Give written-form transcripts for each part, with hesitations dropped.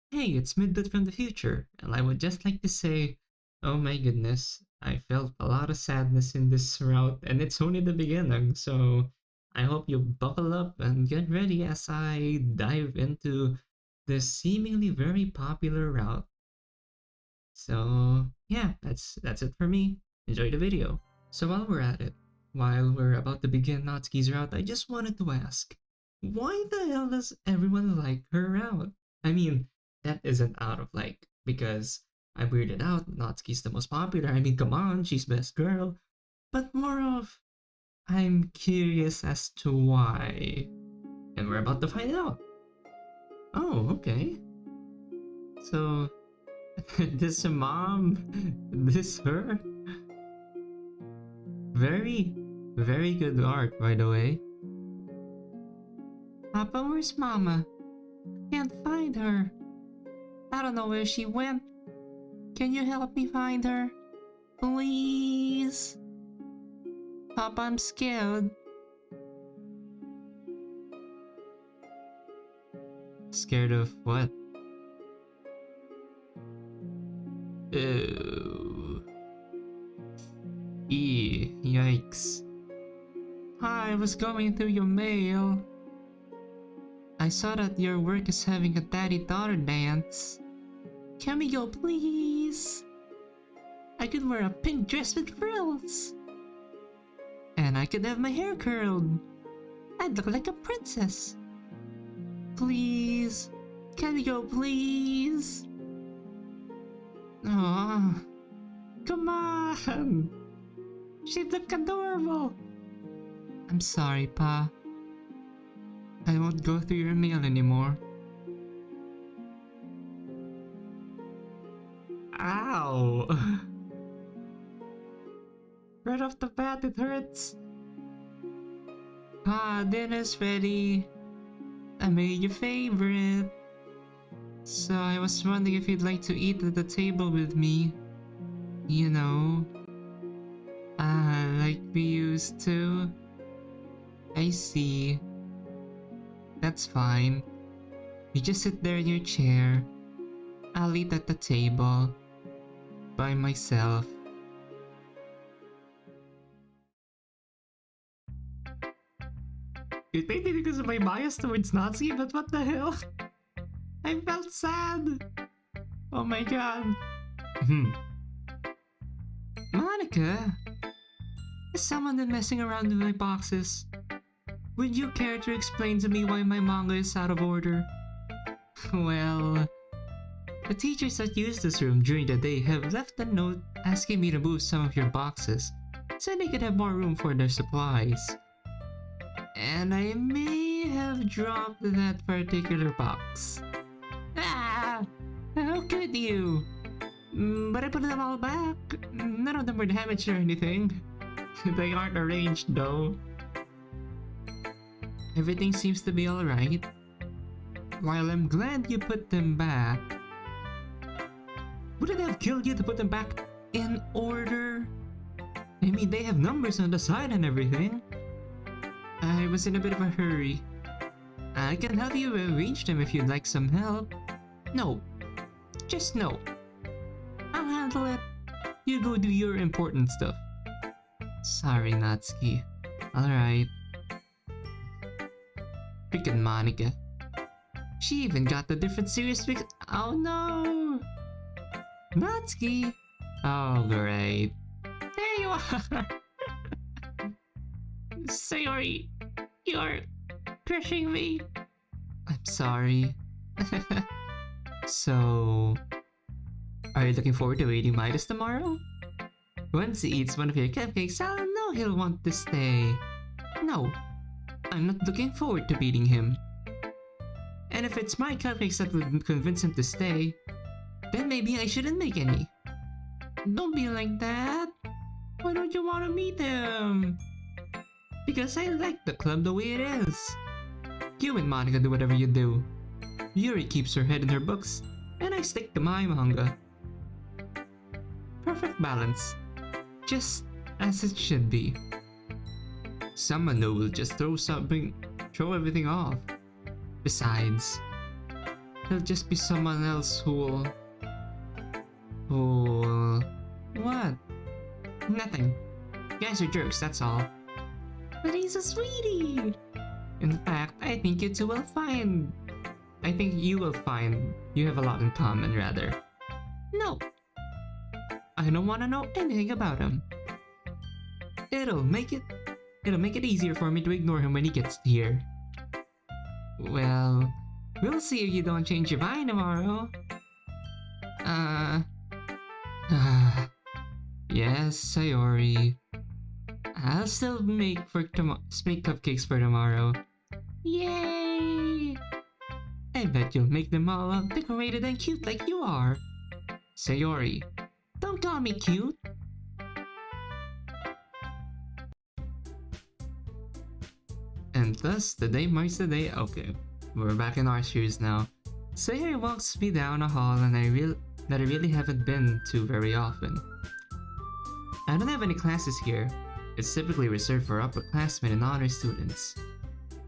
Hey, it's MidBit from the future, and I would just like to say, oh my goodness, I felt a lot of sadness in this route, and it's only the beginning, so I hope you buckle up and get ready as I dive into this seemingly very popular route. So yeah, that's it for me. Enjoy the video. So while we're at it, while we're about to begin Natsuki's route, I just wanted to ask, why the hell does everyone like her route? I mean, that isn't out of like because I weirded out Natsuki's the most popular. I mean, come on, she's best girl. But more of I'm curious as to why. And we're about to find out. Oh, okay. So this mom, this her. Very, very good art, by the way. Papa, where's Mama? Can't find her. I don't know where she went. Can you help me find her? Please? Papa, I'm scared. Scared of what? Ew. Yikes. I was going through your mail. I saw that your work is having a daddy-daughter dance. Can we go, please? I could wear a pink dress with frills. And I could have my hair curled. I'd look like a princess. Please? Can we go, please? Aww. Come on! She'd look adorable! I'm sorry, Pa. I won't go through your mail anymore. Ow! Right off the bat, it hurts. Pa, dinner's ready. I made your favorite. So I was wondering if you'd like to eat at the table with me. You know, like we used to. I see. That's fine. You just sit there in your chair. I'll eat at the table. By myself. It may be because of my bias towards Nazi, but what the hell? I felt sad. Oh my god. Monika? Has someone been messing around with my boxes? Would you care to explain to me why my manga is out of order? Well, the teachers that use this room during the day have left a note asking me to move some of your boxes so they could have more room for their supplies. And I may have dropped that particular box. Ah! How could you? But I put them all back. None of them were damaged or anything. They aren't arranged though. Everything seems to be alright. While I'm glad you put them back, would it have killed you to put them back in order? I mean, they have numbers on the side and everything. I was in a bit of a hurry. I can help you arrange them if you'd like some help. No. Just no. I'll handle it. You go do your important stuff. Sorry, Natsuki. Alright. Freaking Monika. She even got the different series fix. Oh no! Natsuki! Oh, great. There you are! Sayori, you're crushing me. I'm sorry. So, are you looking forward to reading Midas tomorrow? Once he eats one of your cupcakes, I'll know he'll want to stay. No, I'm not looking forward to beating him. And if it's my cupcakes that would convince him to stay, then maybe I shouldn't make any. Don't be like that. Why don't you want to meet him? Because I like the club the way it is. You and Monika do whatever you do. Yuri keeps her head in her books, and I stick to my manga. Perfect balance. Just as it should be. Someone though will just throw everything off. Besides, He'll just be someone else who'll... What? Nothing. Guys are jerks, that's all. But he's a sweetie! In fact, I think you two will find... I think you will find you have a lot in common, rather. No! I don't want to know anything about him. It'll make it easier for me to ignore him when he gets here. Well, we'll see if you don't change your mind tomorrow. Yes, Sayori. I'll still make cupcakes for tomorrow. Yay! I bet you'll make them all decorated and cute like you are. Sayori, don't call me cute. And thus, the day marks the day. Okay, we're back in our shoes now. Sayori walks me down a hall that I really haven't been to very often. I don't have any classes here. It's typically reserved for upperclassmen and honor students.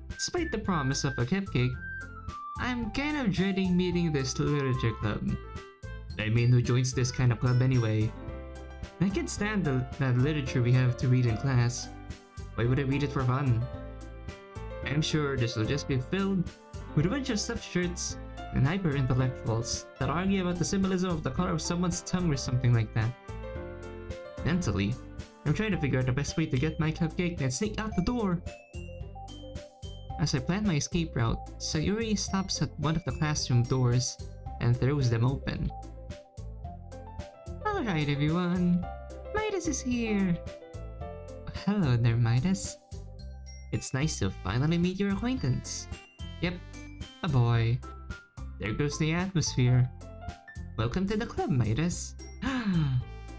Despite the promise of a cupcake, I'm kind of dreading meeting this literature club. I mean, who joins this kind of club anyway? I can't stand that literature we have to read in class. Why would I read it for fun? I'm sure this will just be filled with a bunch of stuffed shirts and hyper-intellectuals that argue about the symbolism of the color of someone's tongue or something like that. Mentally, I'm trying to figure out the best way to get my cupcake and sneak out the door. As I plan my escape route, Sayori stops at one of the classroom doors and throws them open. Alright everyone, Midas is here! Hello there, Midas. It's nice to finally meet your acquaintance. Yep, a boy. There goes the atmosphere. Welcome to the club, Midas.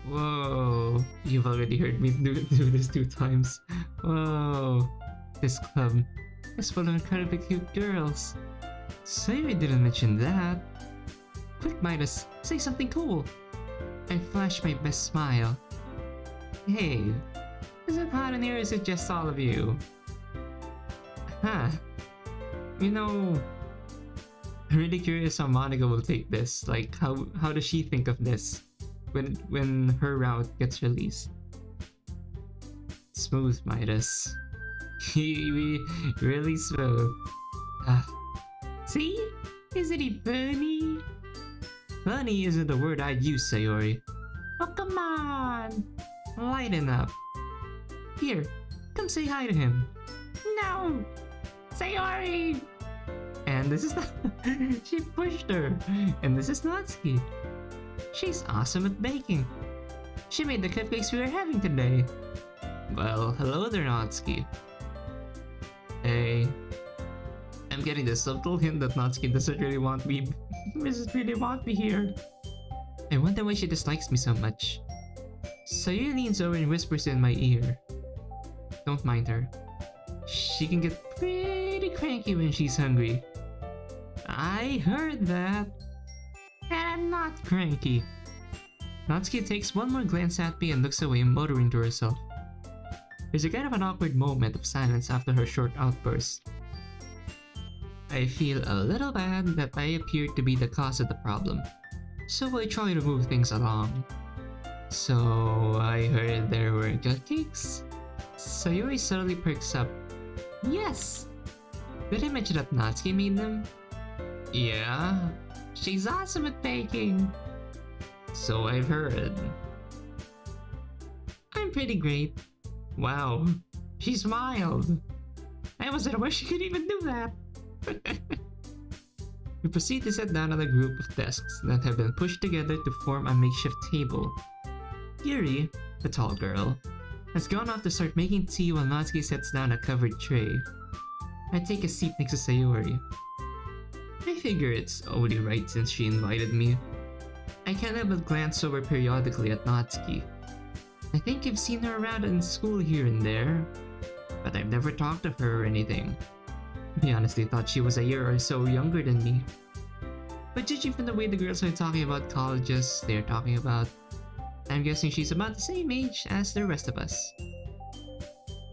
Whoa, you've already heard me do this 2 times. Whoa, this club is full of incredibly cute girls. Sayori didn't mention that. Quick, Midas, say something cool. I flash my best smile. Hey, is it hot in here or is it just all of you? Huh. You know, I'm really curious how Monika will take this. Like, how does she think of this when her route gets released? Smooth, Midas. Really smooth. See? Isn't he funny? Funny isn't the word I'd use, Sayori. Oh, come on! Lighten up. Here, come say hi to him. No! Sayori! And this is she pushed her. And this is Natsuki. She's awesome at baking. She made the cupcakes we were having today. Well, hello there, Natsuki. Hey. I'm getting the subtle hint that Natsuki doesn't really want me here. I wonder why she dislikes me so much. Sayori leans over and whispers in my ear. Don't mind her. She can get pretty cranky when she's hungry. I heard that. And I'm not cranky. Natsuki takes one more glance at me and looks away, muttering to herself. There's a kind of an awkward moment of silence after her short outburst. I feel a little bad that I appear to be the cause of the problem, so I try to move things along. So I heard there were cupcakes? Sayori suddenly perks up. Yes! Did I mention that Natsuki made them? Yeah, she's awesome at baking. So I've heard. I'm pretty great. Wow, she smiled. I wasn't aware she could even do that. We proceed to sit down at a group of desks that have been pushed together to form a makeshift table. Yuri, the tall girl, has gone off to start making tea while Natsuki sets down a covered tray. I take a seat next to Sayori. I figure it's only right since she invited me. I can't help but glance over periodically at Natsuki. I think I've seen her around in school here and there, but I've never talked to her or anything. I honestly thought she was a year or so younger than me. But judging from the way the girls are talking about colleges they're talking about, I'm guessing she's about the same age as the rest of us.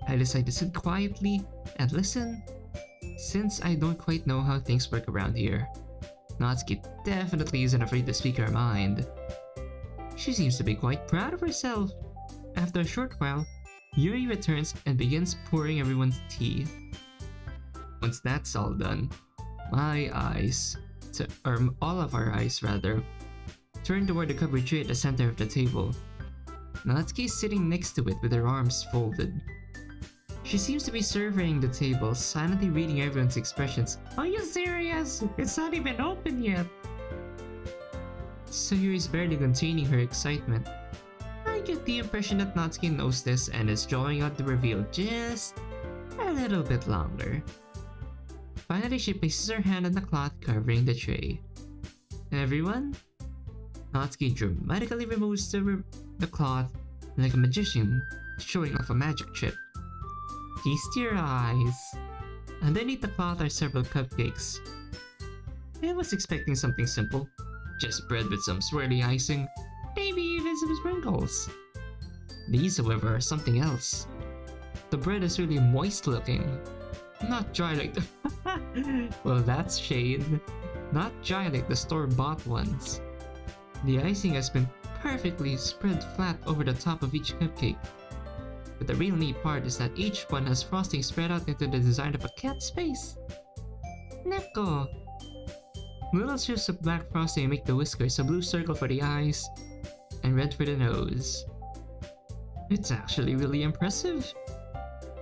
I decide to sit quietly and listen, since I don't quite know how things work around here. Natsuki definitely isn't afraid to speak her mind. She seems to be quite proud of herself. After a short while, Yuri returns and begins pouring everyone's tea. Once that's all done, my eyes, or all of our eyes rather, turn toward the covered tray at the center of the table. Natsuki is sitting next to it with her arms folded. She seems to be surveying the table, silently reading everyone's expressions. Are you serious? It's not even open yet! Sayori is barely containing her excitement. I get the impression that Natsuki knows this and is drawing out the reveal just a little bit longer. Finally, she places her hand on the cloth covering the tray. Everyone? Natsuki dramatically removes the cloth like a magician showing off a magic trick. Feast your eyes. Underneath the cloth are several cupcakes. I was expecting something simple. Just bread with some swirly icing, maybe even some sprinkles. These, however, are something else. The bread is really moist looking. Not dry like the well, that's shade. Not dry like the store-bought ones. The icing has been perfectly spread flat over the top of each cupcake. But the real neat part is that each one has frosting spread out into the design of a cat's face. Neko! Little strips of black frosting make the whiskers, a blue circle for the eyes, and red for the nose. It's actually really impressive.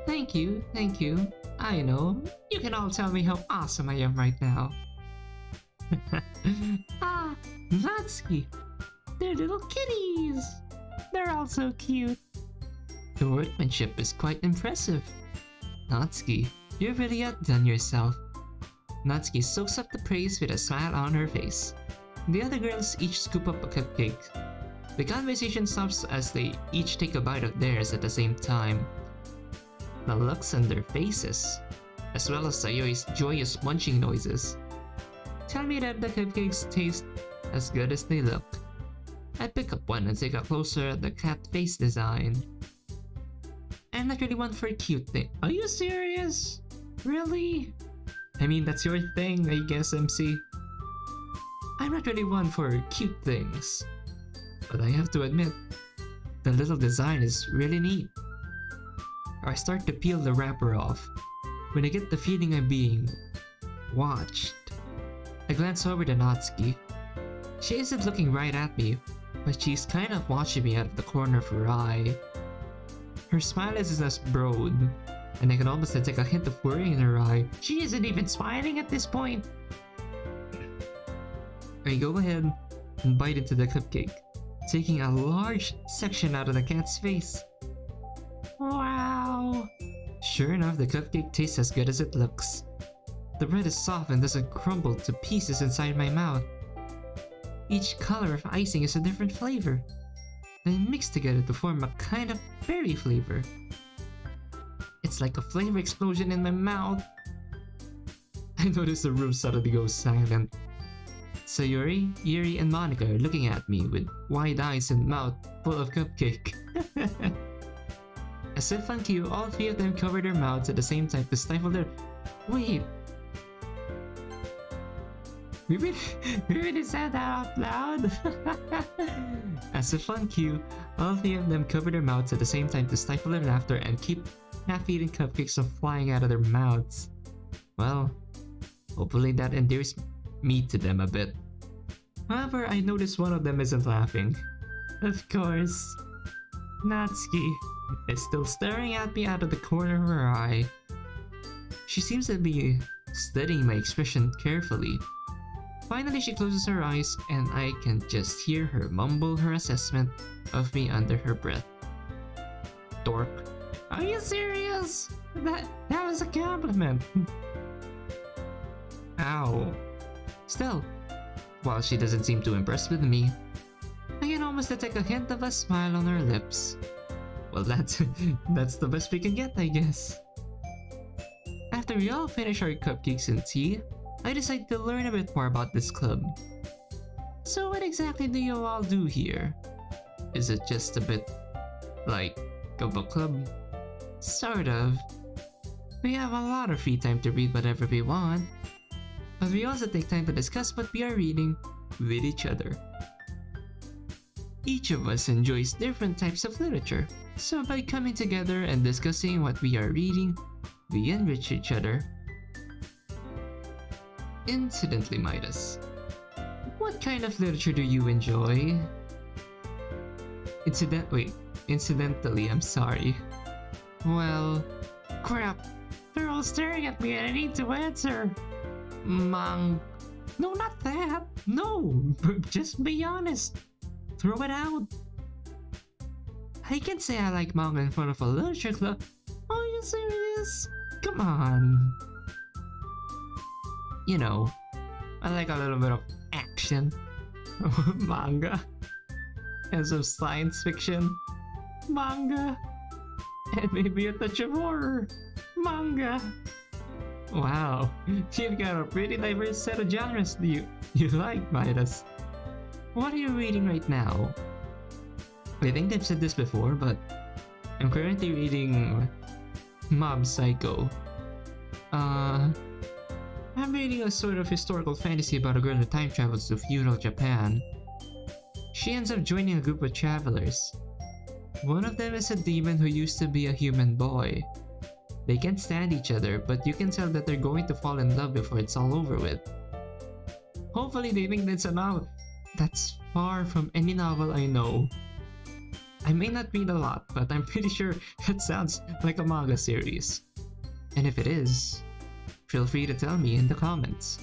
Thank you, thank you. I know, you can all tell me how awesome I am right now. Ah, Natsuki! They're little kitties! They're all so cute. The workmanship is quite impressive. Natsuki, you're really outdone yourself. Natsuki soaks up the praise with a smile on her face. The other girls each scoop up a cupcake. The conversation stops as they each take a bite of theirs at the same time. The looks on their faces, as well as Sayori's joyous munching noises, tell me that the cupcakes taste as good as they look. I pick up one and take a closer at the cat face design. I'm not really one for cute thing. Are you serious? Really? I mean, that's your thing, I guess, MC. I'm not really one for cute things. But I have to admit, the little design is really neat. I start to peel the wrapper off, when I get the feeling I'm being watched. I glance over to Natsuki. She isn't looking right at me, but she's kind of watching me out of the corner of her eye. Her smile is as broad, and I can almost detect a hint of worry in her eye. She isn't even smiling at this point. I go ahead and bite into the cupcake, taking a large section out of the cat's face. Wow! Sure enough, the cupcake tastes as good as it looks. The bread is soft and doesn't crumble to pieces inside my mouth. Each color of icing is a different flavor. They mix together to form a kind of berry flavor. It's like a flavor explosion in my mouth. I notice the room suddenly goes silent. Sayori, Yuri, and Monika are looking at me with wide eyes and mouth full of cupcake. As if on cue, all three of them covered their mouths at the same time to stifle their... Wait! We really said that out loud? As if on cue, all three of them covered their mouths at the same time to stifle their laughter and keep half-eaten cupcakes from flying out of their mouths. Well, hopefully that endears me to them a bit. However, I notice one of them isn't laughing. Of course. Natsuki is still staring at me out of the corner of her eye. She seems to be studying my expression carefully. Finally, she closes her eyes and I can just hear her mumble her assessment of me under her breath. Dork. Are you serious? That was a compliment. Ow. Still, while she doesn't seem too impressed with me, I can almost detect a hint of a smile on her lips. Well, that's the best we can get, I guess. After we all finish our cupcakes and tea, I decide to learn a bit more about this club. So what exactly do you all do here? Is it just a bit like a book club? Sort of. We have a lot of free time to read whatever we want. but we also take time to discuss what we are reading with each other. Each of us enjoys different types of literature, so by coming together and discussing what we are reading, we enrich each other. Incidentally, Midas, what kind of literature do you enjoy? Incidentally, I'm sorry. Well, crap, they're all staring at me and I need to answer. No, not that. No, just be honest. Throw it out. I can say I like manga in front of a literature club. Are you serious? Come on. You know, I like a little bit of action. Manga. And some science fiction. Manga. And maybe a touch of horror. Manga. Wow, you've got a pretty diverse set of genres you like, Midas. What are you reading right now? I think I've said this before, but I'm currently reading Mob Psycho. I'm reading a sort of historical fantasy about a girl who time travels to feudal Japan. She ends up joining a group of travelers. One of them is a demon who used to be a human boy. They can't stand each other, but you can tell that they're going to fall in love before it's all over with. Hopefully they think that's a novel. That's far from any novel I know. I may not read a lot, but I'm pretty sure it sounds like a manga series. And if it is, feel free to tell me in the comments.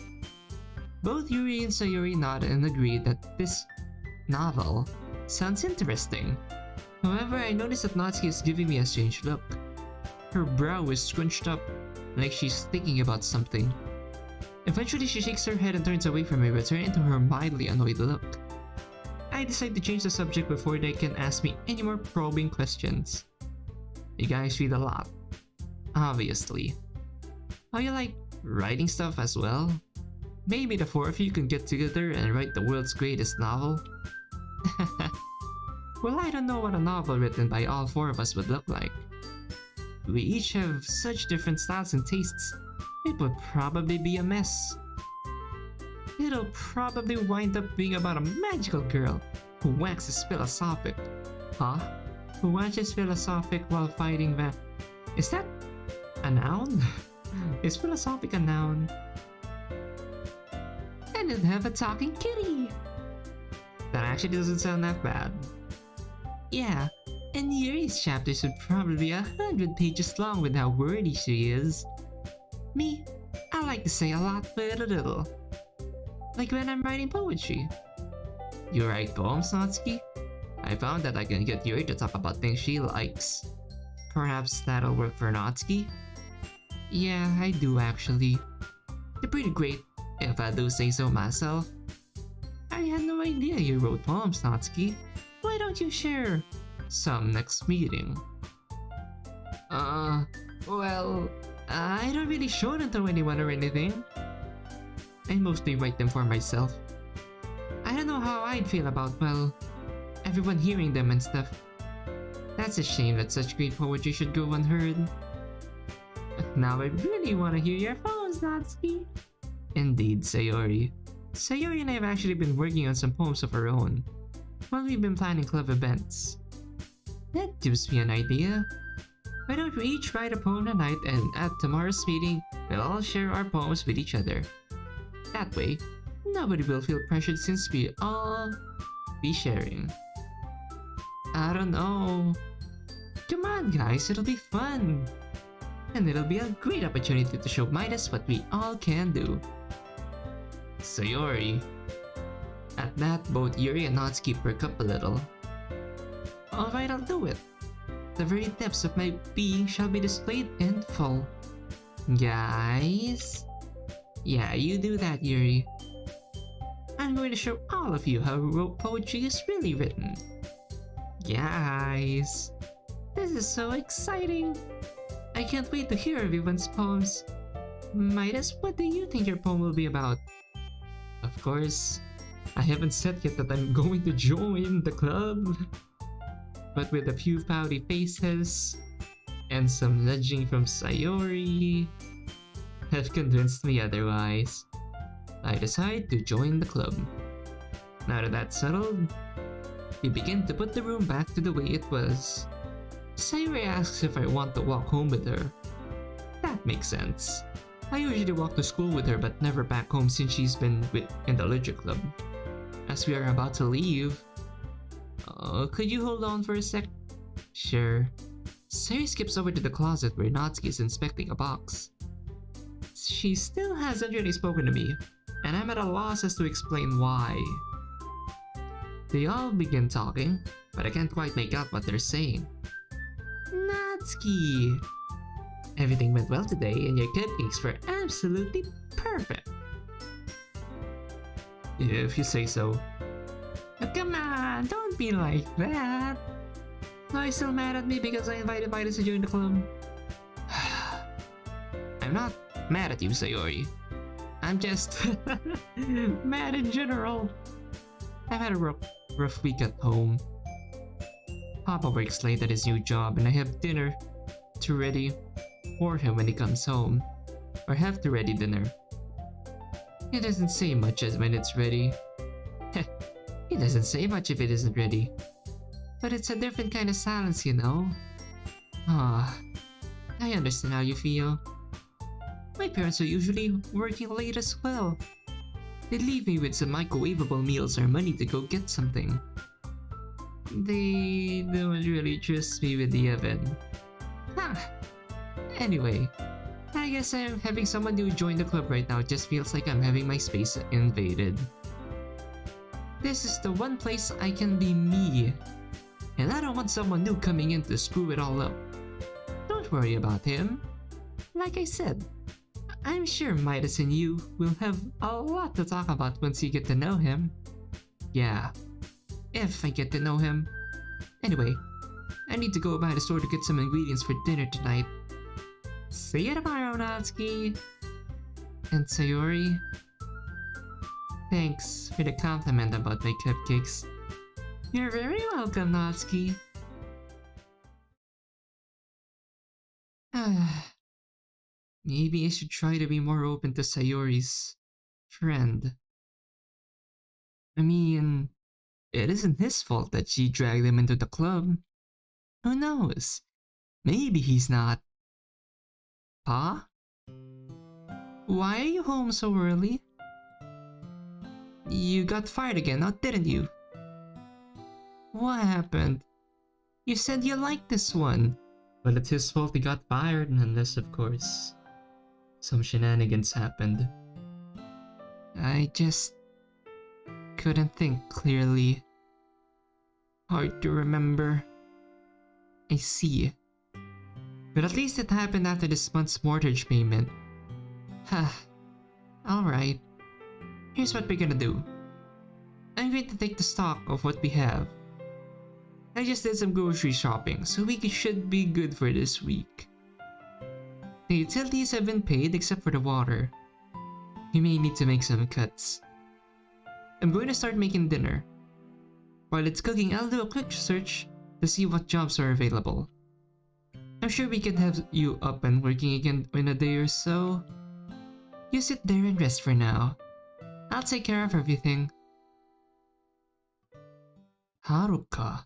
Both Yuri and Sayori nodded and agreed that this novel sounds interesting. However, I noticed that Natsuki is giving me a strange look. Her brow is scrunched up, like she's thinking about something. Eventually, she shakes her head and turns away from me, returning to her mildly annoyed look. I decide to change the subject before they can ask me any more probing questions. You guys read a lot. Obviously. How you like writing stuff as well? Maybe the four of you can get together and write the world's greatest novel? Well, I don't know what a novel written by all four of us would look like. We each have such different styles and tastes. It would probably be a mess. It'll probably wind up being about a magical girl who waxes philosophic. Huh? Who waxes philosophic while fighting Is that a noun? Is philosophic a noun? And it'll have a talking kitty! That actually doesn't sound that bad. Yeah. And Yuri's chapters would probably be 100 pages long with how wordy she is. Me, I like to say a lot but a little. Like when I'm writing poetry. You write poems, Natsuki? I found that I can get Yuri to talk about things she likes. Perhaps that'll work for Natsuki? Yeah, I do actually. They're pretty great, if I do say so myself. I had no idea you wrote poems, Natsuki. Why don't you share some next meeting? Well, I don't really show them to anyone or anything. I mostly write them for myself. I don't know how I'd feel about, well, everyone hearing them and stuff. That's a shame that such great poetry should go unheard. Now I really want to hear your poems, Natsuki. Indeed, Sayori. Sayori and I have actually been working on some poems of our own. Well, we've been planning club events. That gives me an idea. Why don't we each write a poem tonight and at tomorrow's meeting, we'll all share our poems with each other. That way, nobody will feel pressured since we all be sharing. I don't know. Come on guys, it'll be fun. And it'll be a great opportunity to show Midas what we all can do. Sayori. At that, both Yuri and Natsuki perk up a little. Alright, I'll do it. The very depths of my being shall be displayed in full. Guys? Yeah, you do that, Yuri. I'm going to show all of you how poetry is really written. Guys! This is so exciting! I can't wait to hear everyone's poems. Midas, what do you think your poem will be about? Of course, I haven't said yet that I'm going to join the club. But with a few pouty faces and some nudging from Sayori have convinced me otherwise. I decide to join the club. Now that that's settled, we begin to put the room back to the way it was. Sayori asks if I want to walk home with her. That makes sense. I usually walk to school with her but never back home since she's been in the literature club. As we are about to leave, could you hold on for a sec? Sure. Sayori skips over to the closet where Natsuki is inspecting a box. She still hasn't really spoken to me, and I'm at a loss as to explain why. They all begin talking, but I can't quite make out what they're saying. Natsuki! Everything went well today and your cupcakes were absolutely perfect. If you say so. Oh, come on, don't be like that. Are you still mad at me because I invited Midas to join the club? I'm not mad at you, Sayori. I'm just mad in general. I've had a rough week at home. Papa works late at his new job and I have dinner to ready for him when he comes home. Or have to ready dinner. He doesn't say much as when it's ready. He doesn't say much if it isn't ready. But it's a different kind of silence, you know? Ah, I understand how you feel. My parents are usually working late as well. They leave me with some microwavable meals or money to go get something. They don't really trust me with the oven. Huh. Anyway, I guess I'm having someone new join the club right now just feels like I'm having my space invaded. This is the one place I can be me. And I don't want someone new coming in to screw it all up. Don't worry about him. Like I said, I'm sure Midas and you will have a lot to talk about once you get to know him. Yeah, if I get to know him. Anyway, I need to go by the store to get some ingredients for dinner tonight. See you tomorrow, Natsuki! And Sayori, thanks for the compliment about my cupcakes. You're very welcome, Natsuki. Maybe I should try to be more open to Sayori's friend. I mean, it isn't his fault that she dragged him into the club. Who knows? Maybe he's not. Pa? Why are you home so early? You got fired again, didn't you? What happened? You said you liked this one. Well, it's his fault he got fired, unless, of course, some shenanigans happened. I just couldn't think clearly. Hard to remember. I see. But at least it happened after this month's mortgage payment. Alright. Here's what we're gonna do. I'm going to take the stock of what we have. I just did some grocery shopping, so we should be good for this week. The utilities have been paid except for the water. We may need to make some cuts. I'm going to start making dinner. While it's cooking, I'll do a quick search to see what jobs are available. I'm sure we can have you up and working again in a day or so. You sit there and rest for now. I'll take care of everything. Haruka.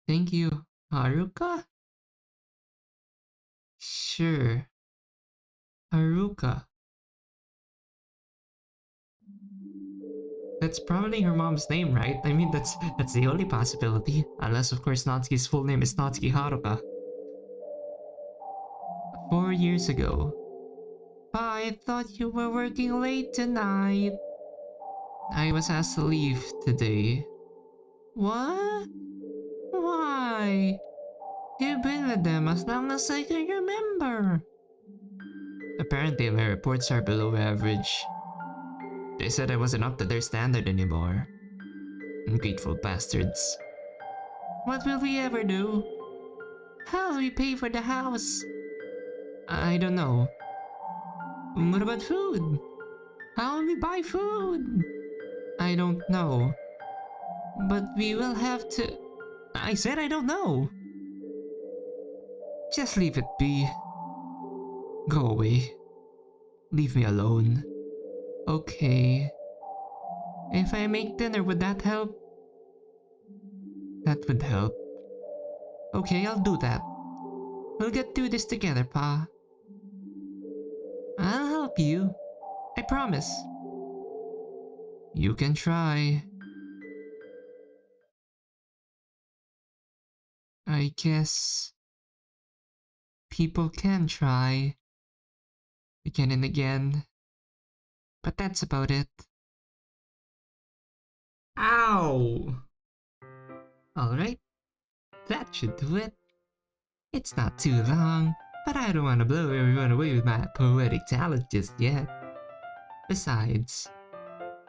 Thank you, Haruka? Sure. Haruka. That's probably her mom's name, right? I mean, that's the only possibility. Unless, of course, Natsuki's full name is Natsuki Haruka. 4 years ago. I thought you were working late tonight. I was asked to leave today. What? Why? You've been with them as long as I can remember. Apparently my reports are below average. They said I wasn't up to their standard anymore. Ungrateful bastards. What will we ever do? How will we pay for the house? I don't know. What about food? How will we buy food? I don't know. But we will have to... I said I don't know. Just leave it be. Go away. Leave me alone. Okay. If I make dinner, would that help? That would help. Okay, I'll do that. We'll get through this together, Pa. I'll help you. I promise. You can try. I guess people can try again and again, but that's about it. Ow! Alright, that should do it. It's not too long, but I don't want to blow everyone away with my poetic talent just yet. Besides,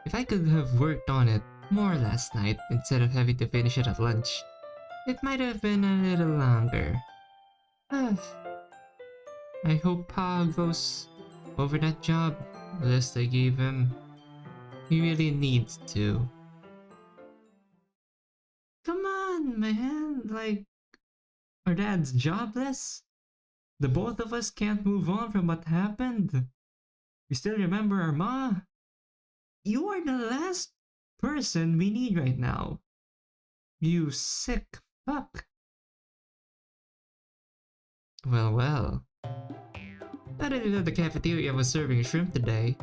if I could have worked on it more last night instead of having to finish it at lunch, it might have been a little longer. I hope Pa goes over that job list I gave him. He really needs to. Come on, man. Like, our dad's jobless? The both of us can't move on from what happened. We still remember our ma. You are the last person we need right now. You sick fuck. Well, well. I didn't know the cafeteria was serving shrimp today.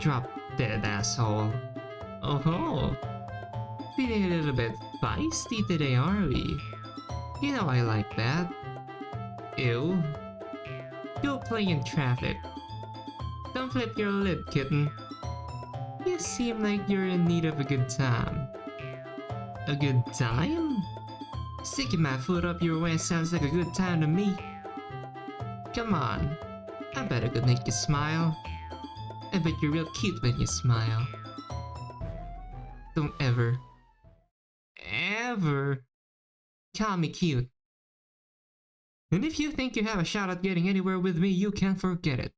Drop dead, asshole. Oh ho. Feeling a little bit feisty today, are we? You know I like that. Ew. Go play in traffic. Don't flip your lid, kitten. You seem like you're in need of a good time. A good time? Sticking my foot up your way sounds like a good time to me. Come on. I bet I could make you smile. I bet you're real cute when you smile. Don't ever call me cute. And if you think you have a shot at getting anywhere with me, you can forget it.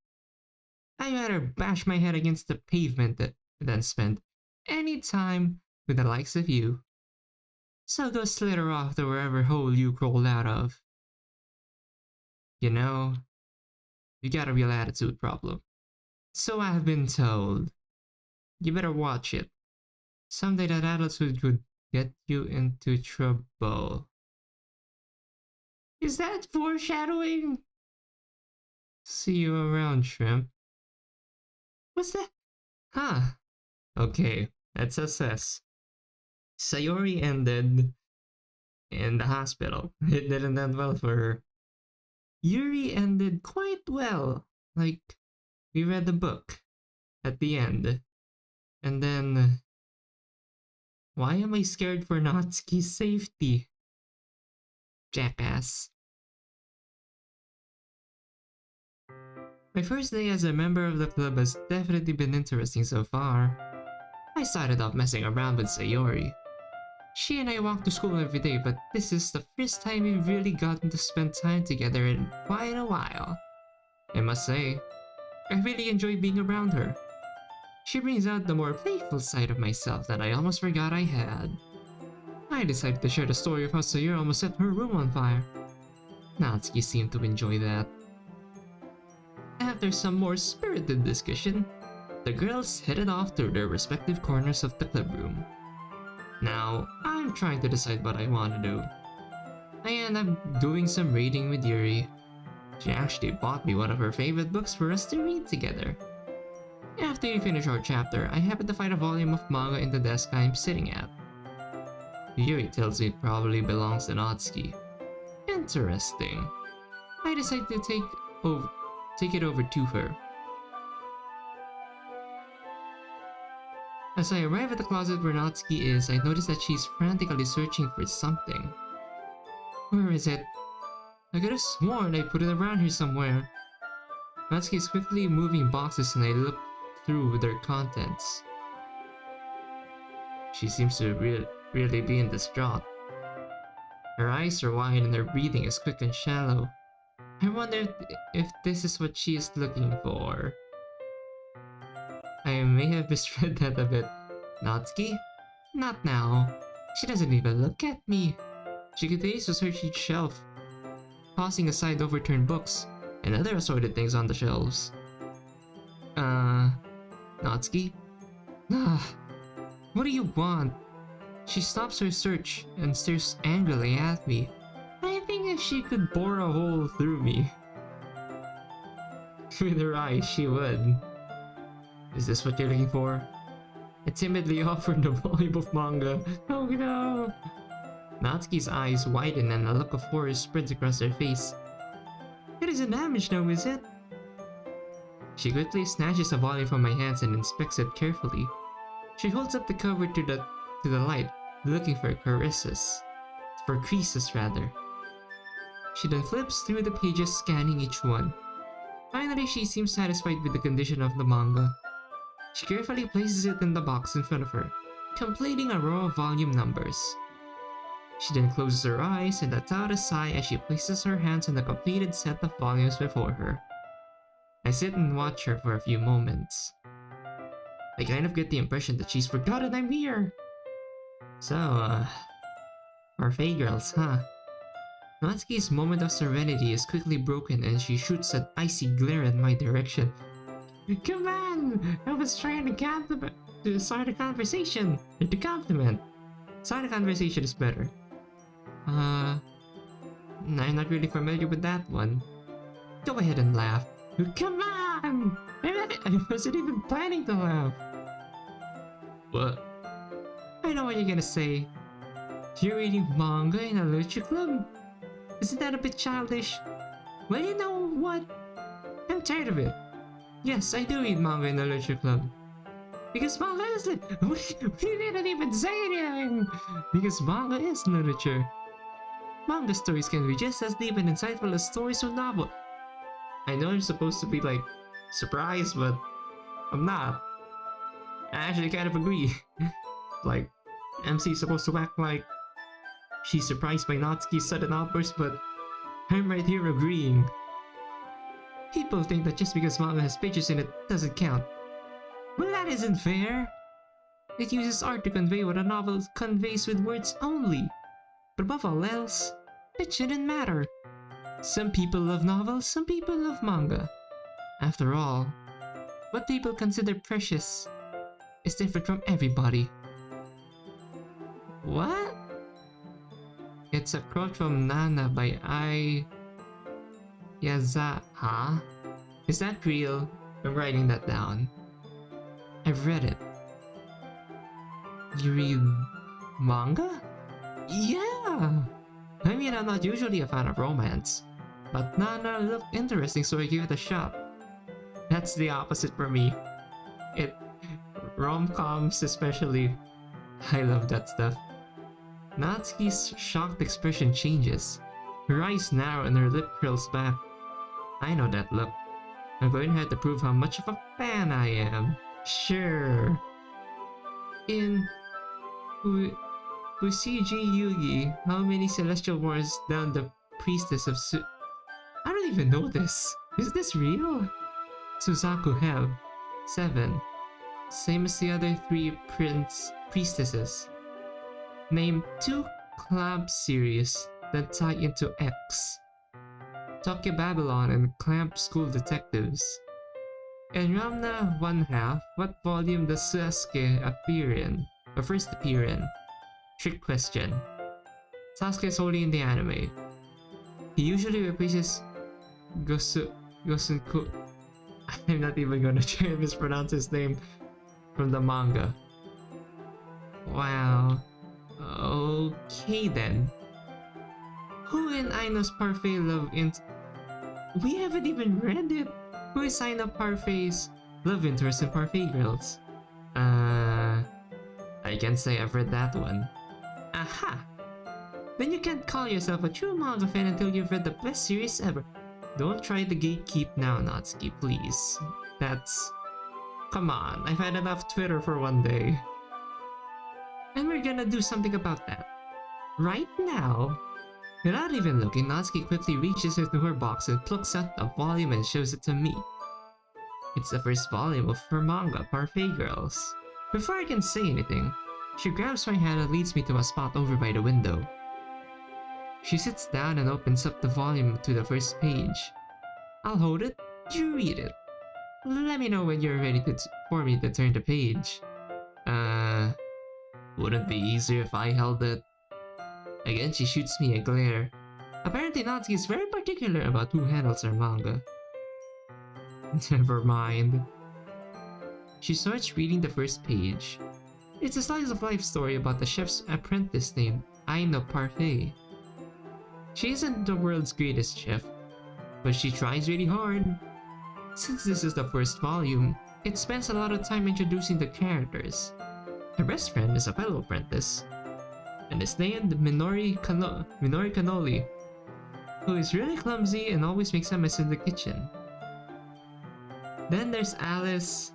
I'd rather bash my head against the pavement than spend any time with the likes of you. So go slither off to wherever hole you crawled out of. You know, you got a real attitude problem. So I've been told. You better watch it. Someday that attitude could get you into trouble. Is that foreshadowing? See you around, shrimp. What's that? Huh. Okay, let's assess. Sayori ended in the hospital. It didn't end well for her. Yuri ended quite well. Like, we read the book at the end. And then... Why am I scared for Natsuki's safety? Jackass. My first day as a member of the club has definitely been interesting so far. I started off messing around with Sayori. She and I walk to school every day, but this is the first time we've really gotten to spend time together in quite a while. I must say, I really enjoy being around her. She brings out the more playful side of myself that I almost forgot I had. I decided to share the story of how Sayori almost set her room on fire. Natsuki seemed to enjoy that. After some more spirited discussion, the girls headed off to their respective corners of the club room. Now, I'm trying to decide what I want to do. I end up doing some reading with Yuri. She actually bought me one of her favorite books for us to read together. After we finish our chapter, I happen to find a volume of manga in the desk I'm sitting at. Yuri tells me it probably belongs to Natsuki. Interesting. I decide to take it over to her. As I arrive at the closet where Natsuki is, I notice that she's frantically searching for something. Where is it? I could have sworn I put it around here somewhere. Natsuki is quickly moving boxes and I look through their contents. She seems to really be in distraught. Her eyes are wide and her breathing is quick and shallow. I wonder if this is what she is looking for. I may have misread that a bit. Natsuki? Not now. She doesn't even look at me. She continues to search each shelf, tossing aside overturned books and other assorted things on the shelves. Natsuki? Ah, what do you want? She stops her search and stares angrily at me. I think if she could bore a hole through me. With her eyes, she would. Is this what you're looking for? I timidly offered the volume of manga. Oh no! Natsuki's eyes widen and a look of horror spreads across her face. It isn't damaged now, is it? She quickly snatches a volume from my hands and inspects it carefully. She holds up the cover to the light, looking for creases. She then flips through the pages, scanning each one. Finally, she seems satisfied with the condition of the manga. She carefully places it in the box in front of her, completing a row of volume numbers. She then closes her eyes and lets out a sigh as she places her hands on the completed set of volumes before her. I sit and watch her for a few moments. I kind of get the impression that she's forgotten I'm here. So, parfait girls, huh? Natsuki's moment of serenity is quickly broken and she shoots an icy glare in my direction. Come on! I was trying to start a conversation. To compliment. Start a conversation is better. I'm not really familiar with that one. Go ahead and laugh. Come on! I wasn't even planning to laugh. What? I know what you're gonna say. You're reading manga in a literature club? Isn't that a bit childish? Well, you know what? I'm tired of it. Yes, I do read manga in a literature club. Because manga is we didn't even say anything! Because manga is literature. Manga stories can be just as deep and insightful as stories from novels. I know I'm supposed to be like surprised, but I'm not. I actually kind of agree. Like, MC's supposed to act like she's surprised by Natsuki's sudden outburst, but I'm right here agreeing. People think that just because manga has pages in it doesn't count. Well, that isn't fair. It uses art to convey what a novel conveys with words only. But above all else, it shouldn't matter. Some people love novels, some people love manga. After all, what people consider precious is different from everybody. What? It's a quote from Nana by Yaza. Huh? Is that real? I'm writing that down. I've read it. You read manga? Yeah! I mean, I'm not usually a fan of romance, but Nana looked interesting, so I gave it a shot. That's the opposite for me. Rom-coms especially. I love that stuff. Natsuki's shocked expression changes. Her eyes narrow and her lip curls back. I know that look. I'm going to have to prove how much of a fan I am. Sure. In Usiji Yugi, how many celestial wars down the priestess of I don't even know this. Is this real? Suzaku have 7. Same as the other 3 priestesses. Name 2 Clamp series that tie into X. Tokyo Babylon and Clamp School Detectives. In Ramna 1/2, what volume does Sasuke appear in? Or first appear in? Trick question. Sasuke is only in the anime. He usually replaces Gosunku. I'm not even gonna try to mispronounce his name from the manga. Wow. Okay then. Who in Aino's Parfait love We haven't even read it! Who is Aino Parfait's love interest in Parfait Girls? I can't say I've read that one. Aha! Then you can't call yourself a true manga fan until you've read the best series ever. Don't try to gatekeep now, Natsuki, please. Come on, I've had enough Twitter for one day. And we're gonna do something about that. Right now. Without even looking, Natsuki quickly reaches into her box and plucks out a volume and shows it to me. It's the first volume of her manga, Parfait Girls. Before I can say anything, she grabs my hand and leads me to a spot over by the window. She sits down and opens up the volume to the first page. I'll hold it, you read it. Let me know when you're ready for me to turn the page. Uh, wouldn't it be easier if I held it? Again, she shoots me a glare. Apparently Natsuki is very particular about who handles her manga. Never mind. She starts reading the first page. It's a slice of life story about a chef's apprentice named Aino Parfait. She isn't the world's greatest chef, but she tries really hard. Since this is the first volume, it spends a lot of time introducing the characters. Her best friend is a fellow apprentice, and is named Minori Cannoli, who is really clumsy and always makes a mess in the kitchen. Then there's Alice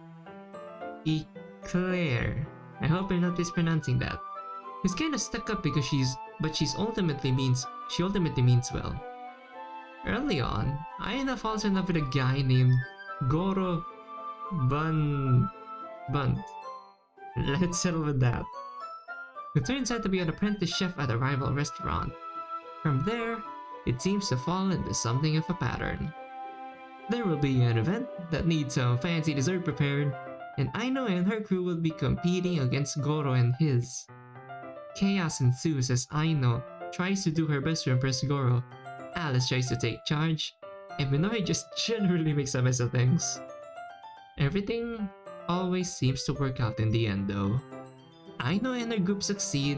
Eclair. I hope I'm not mispronouncing that. Who's kinda stuck up because she ultimately means well. Early on, Aina falls in love with a guy named Goro Bunt. Let's settle with that. Who turns out to be an apprentice chef at a rival restaurant. From there, it seems to fall into something of a pattern. There will be an event that needs some fancy dessert prepared, and Aino and her crew will be competing against Goro and his. Chaos ensues as Aino tries to do her best to impress Goro, Alice tries to take charge, and Minori just generally makes a mess of things. Everything always seems to work out in the end though. Aino and her group succeed,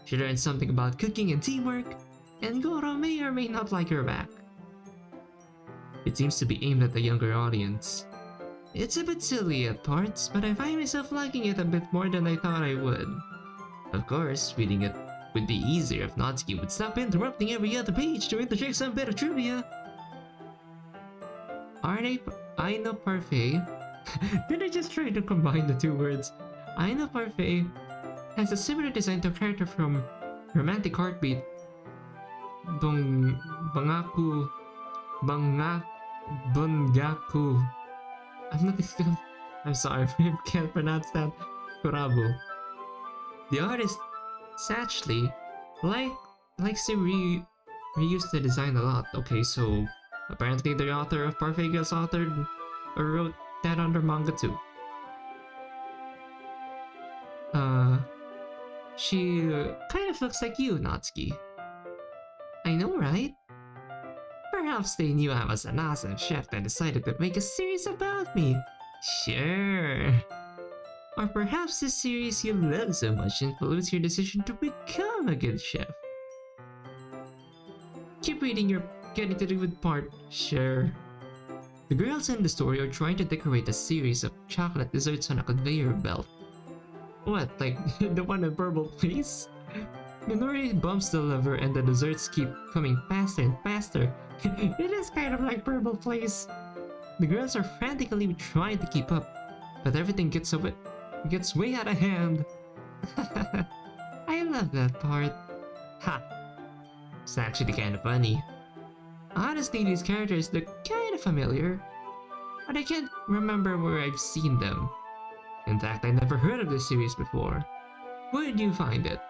she learns something about cooking and teamwork, and Goro may or may not like her back. It seems to be aimed at the younger audience. It's a bit silly at parts, but I find myself liking it a bit more than I thought I would. Of course, reading it would be easier if Natsuki would stop interrupting every other page to interject some bit of trivia. Aino Parfait? Did I just try to combine the two words? Aino Parfait has a similar design to a character from Romantic Heartbeat, Bungaku. I'm sorry, I can't pronounce that. Kurabu. The artist, Satchley, likes to reuse the design a lot. Okay, so apparently the author of Parfait Girls authored or wrote that under manga too. She kind of looks like you, Natsuki. I know, right? Perhaps they knew I was an awesome chef and decided to make a series about me. Sure. Or perhaps the series you love so much influenced your decision to become a good chef. Keep reading, you're getting to the good part. Sure. The girls in the story are trying to decorate a series of chocolate desserts on a conveyor belt. What, like the one in Purple Place? Minori bumps the lever and the desserts keep coming faster and faster. It is kind of like Purple Place. The girls are frantically trying to keep up, but everything gets way out of hand. I love that part. Ha! It's actually kind of funny. Honestly, these characters look kind of familiar, but I can't remember where I've seen them. In fact, I never heard of this series before. Where did you find it?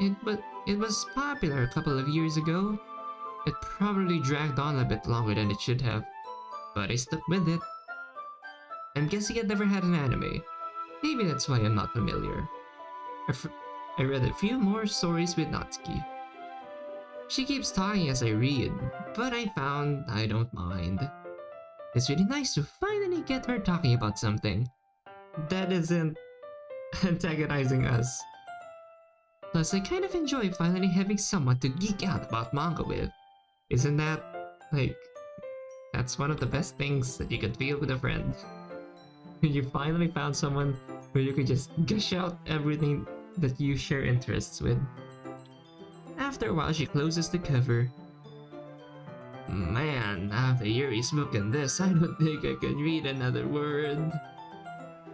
It was popular a couple of years ago. It probably dragged on a bit longer than it should have, but I stuck with it. I'm guessing it never had an anime. Maybe that's why I'm not familiar. I read a few more stories with Natsuki. She keeps talking as I read, but I found I don't mind. It's really nice to finally get her talking about something that isn't antagonizing us. Plus, I kind of enjoy finally having someone to geek out about manga with. Isn't that, that's one of the best things that you could feel with a friend. When you finally found someone where you could just gush out everything that you share interests with. After a while, she closes the cover. Man, after Yuri's book and this, I don't think I can read another word.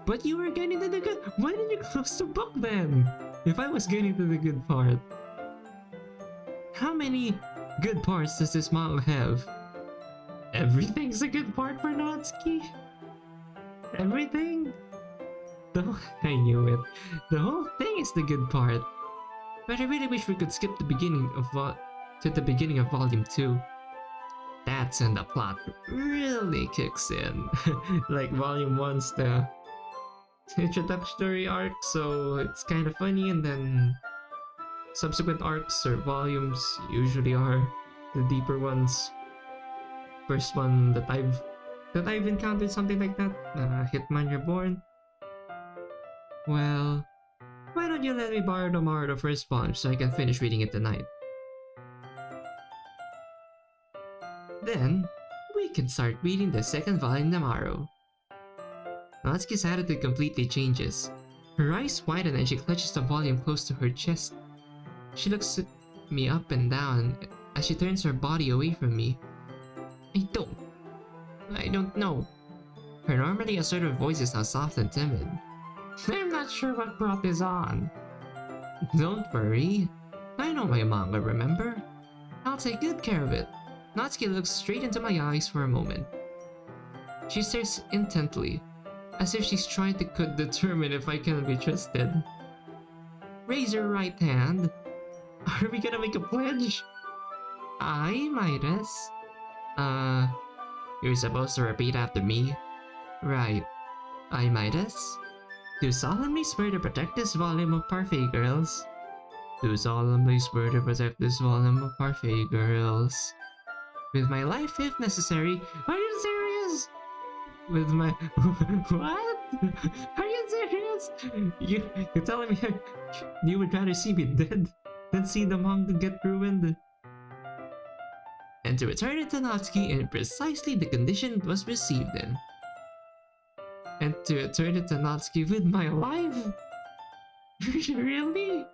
But you were getting to the good. Why did you close the book then? If I was getting to the good part. How many good parts does this manga have? Everything's a good part for Natsuki? Everything? I knew it. The whole thing is the good part. But I really wish we could skip the beginning of volume 2. That's when the plot really kicks in. Like volume 1's the introductory arc, so it's kind of funny, and then subsequent arcs or volumes usually are the deeper ones. First one that I've encountered something like that, Hitman Reborn. Well, why don't you let me borrow tomorrow the first volume so I can finish reading it tonight? Then, we can start reading the second volume tomorrow. Natsuki's attitude completely changes. Her eyes widen and she clutches the volume close to her chest. She looks at me up and down as she turns her body away from me. I don't know. Her normally assertive voice is now soft and timid. I'm not sure what brought this on. Don't worry. I know my manga, remember? I'll take good care of it. Natsuki looks straight into my eyes for a moment. She stares intently, as if she's trying to determine if I can be trusted. Raise your right hand. Are we gonna make a pledge? I, Midas. You're supposed to repeat after me. Right. I, Midas. Do solemnly swear to protect this volume of Parfait Girls. Do solemnly swear to protect this volume of Parfait Girls. With my life if necessary. Are you serious? With my... What? Are you serious? You're telling me you would rather see me dead than see the manga get ruined? And to return it to Natsuki in precisely the condition it was received in. And to return it to Natsuki with my life? Really?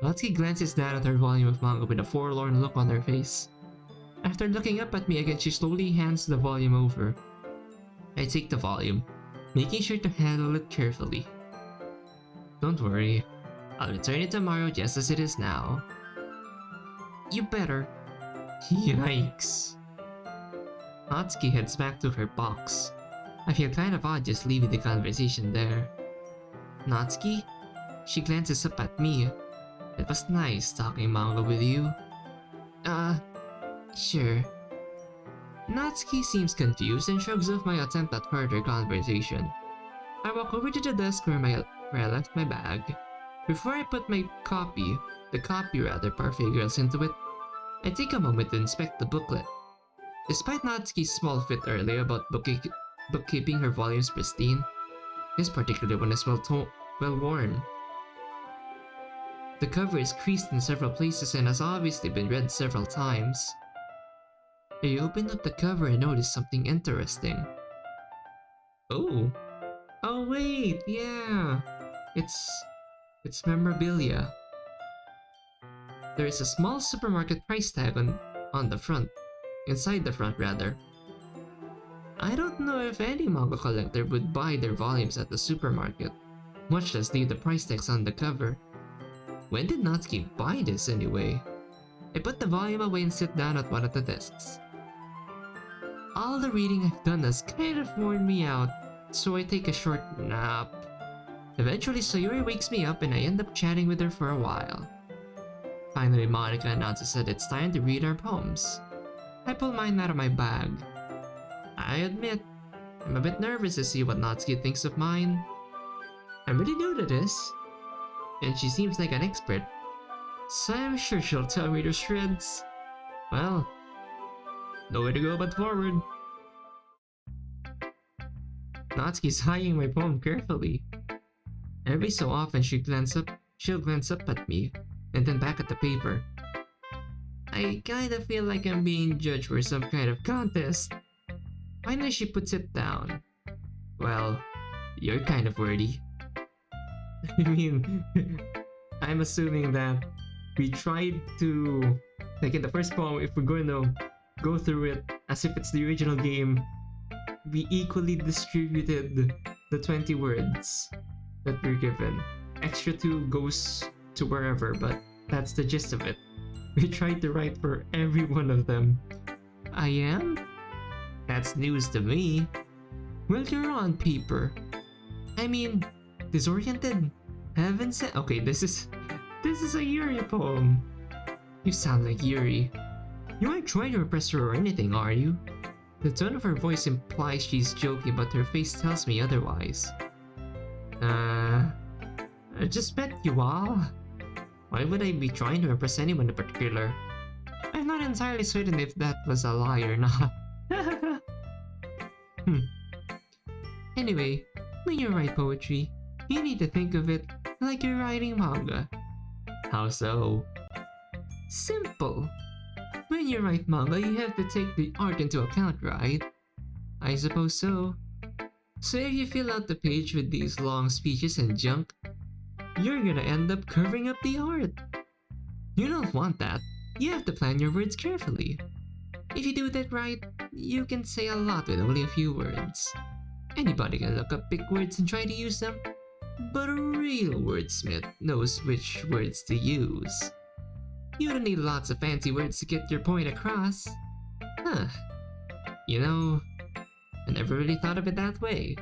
Natsuki glances down at her volume of manga with a forlorn look on her face. After looking up at me again, she slowly hands the volume over. I take the volume, making sure to handle it carefully. Don't worry, I'll return it tomorrow just as it is now. You better. Yikes. Natsuki heads back to her box. I feel kind of odd just leaving the conversation there. Natsuki? She glances up at me. It was nice talking manga with you. Sure. Natsuki seems confused and shrugs off my attempt at further conversation. I walk over to the desk where I left my bag. Before I put the copy Parfait Girls into it, I take a moment to inspect the booklet. Despite Natsuki's small fit earlier about bookkeeping her volumes pristine, this particular one is well worn. The cover is creased in several places and has obviously been read several times. I opened up the cover and noticed something interesting. Oh wait, yeah. It's memorabilia. There is a small supermarket price tag on the front. Inside the front, rather. I don't know if any manga collector would buy their volumes at the supermarket, much less leave the price tags on the cover. When did Natsuki buy this anyway? I put the volume away and sit down at one of the desks. All the reading I've done has kind of worn me out, so I take a short nap. Eventually Sayori wakes me up and I end up chatting with her for a while. Finally Monika announces that it's time to read our poems. I pull mine out of my bag. I admit, I'm a bit nervous to see what Natsuki thinks of mine. I'm really new to this, and she seems like an expert, so I'm sure she'll tell me to shreds. Well, nowhere to go but forward. Natsuki's eyeing my poem carefully. Every so often she'll glance up at me, and then back at the paper. I kinda feel like I'm being judged for some kind of contest. Finally she puts it down. Well, you're kind of wordy. I mean, I'm assuming that we tried to, like in the first poem, if we're going to go through it as if it's the original game, we equally distributed the 20 words that we're given. Extra 2 goes to wherever, but that's the gist of it. We tried to write for every one of them. I am? That's news to me. Well, you're on paper. I mean, disoriented? Heaven sent. Okay, this is a Yuri poem. You sound like Yuri. You aren't trying to impress her or anything, are you? The tone of her voice implies she's joking, but her face tells me otherwise. I just met you all. Why would I be trying to impress anyone in particular? I'm not entirely certain if that was a lie or not. Anyway, when you write poetry, you need to think of it like you're writing manga. How so? Simple. When you write manga, you have to take the art into account, right? I suppose so. So if you fill out the page with these long speeches and junk, you're gonna end up curving up the art. You don't want that. You have to plan your words carefully. If you do that right, you can say a lot with only a few words. Anybody can look up big words and try to use them, but a real wordsmith knows which words to use. You don't need lots of fancy words to get your point across. Huh. You know, I never really thought of it that way.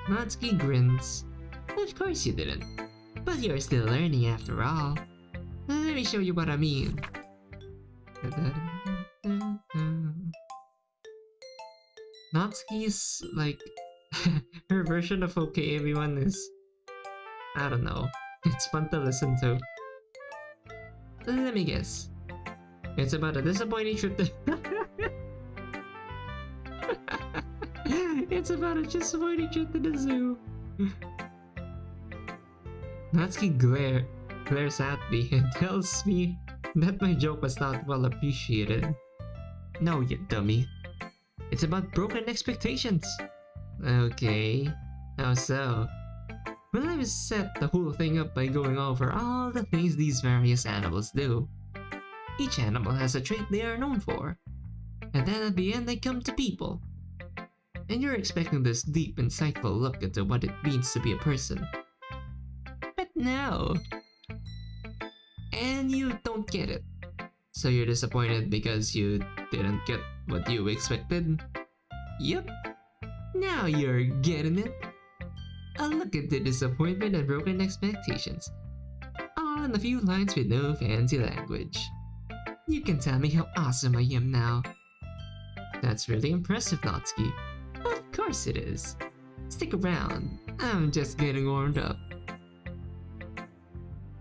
Natsuki grins. Of course you didn't. But you're still learning after all. Let me show you what I mean. Natsuki's, like, her version of okay everyone is... I don't know. It's fun to listen to. Let me guess. It's about a disappointing trip to... It's about a disappointing trip to the zoo. Natsuki glares at me and tells me that my joke was not well appreciated. No, you dummy. It's about broken expectations. Okay, how so? Well, I've set the whole thing up by going over all the things these various animals do. Each animal has a trait they are known for. And then at the end I come to people. And you're expecting this deep, insightful look into what it means to be a person. But no. And you don't get it. So you're disappointed because you didn't get what you expected? Yep. Now you're getting it. A look at the disappointment and broken expectations. All in a few lines with no fancy language. You can tell me how awesome I am now. That's really impressive, Natsuki. Of course it is. Stick around. I'm just getting warmed up.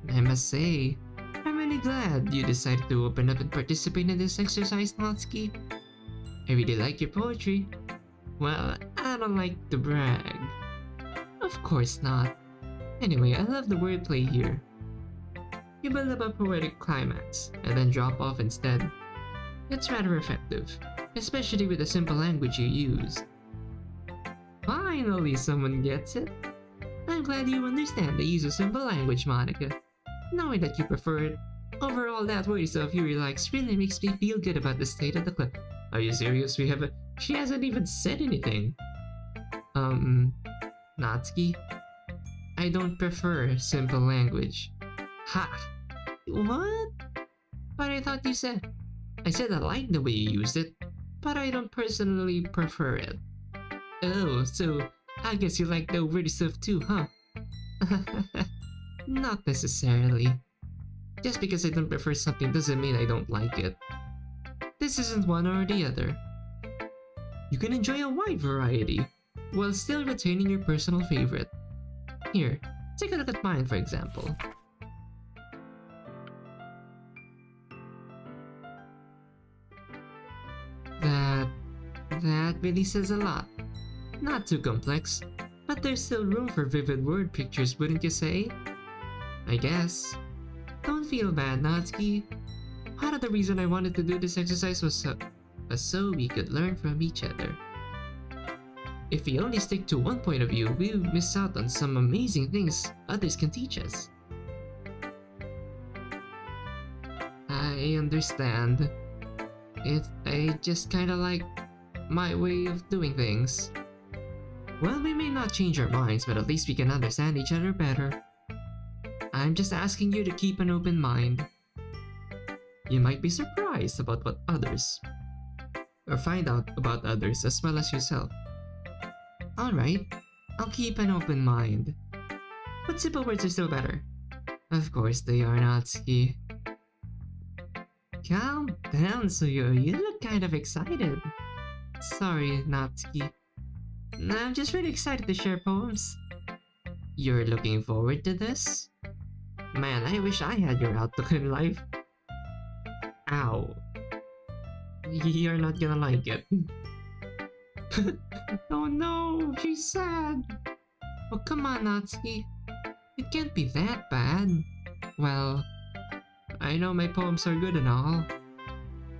I must say, I'm really glad you decided to open up and participate in this exercise, Natsuki. I really like your poetry. Well, I don't like to brag. Of course not. Anyway, I love the wordplay here. You build up a poetic climax, and then drop off instead. It's rather effective, especially with the simple language you use. Finally someone gets it. I'm glad you understand the use of simple language, Monika. Knowing that you prefer it over all that wordy stuff Yuri likes really makes me feel good about the state of the clip. Are you serious? She hasn't even said anything. Natsuki? I don't prefer simple language. Ha! What? But I thought you said... I said I like the way you used it, but I don't personally prefer it. Oh, so I guess you like the weird stuff too, huh? Not necessarily. Just because I don't prefer something doesn't mean I don't like it. This isn't one or the other. You can enjoy a wide variety, while still retaining your personal favorite. Here, take a look at mine for example. That really says a lot. Not too complex, but there's still room for vivid word pictures, wouldn't you say? I guess. Don't feel bad, Natsuki. Part of the reason I wanted to do this exercise was so we could learn from each other. If we only stick to one point of view, we'll miss out on some amazing things others can teach us. I understand. I just kinda like my way of doing things. Well, we may not change our minds, but at least we can understand each other better. I'm just asking you to keep an open mind. You might be surprised about what others, or find out about others as well as yourself. Alright, I'll keep an open mind. But simple words are still better. Of course they are, Natsuki. Calm down, Sayori. You look kind of excited. Sorry, Natsuki. I'm just really excited to share poems. You're looking forward to this? Man, I wish I had your outlook in life. Ow. You're not gonna like it. Oh no, she's sad. Oh, come on, Natsuki. It can't be that bad. Well, I know my poems are good and all,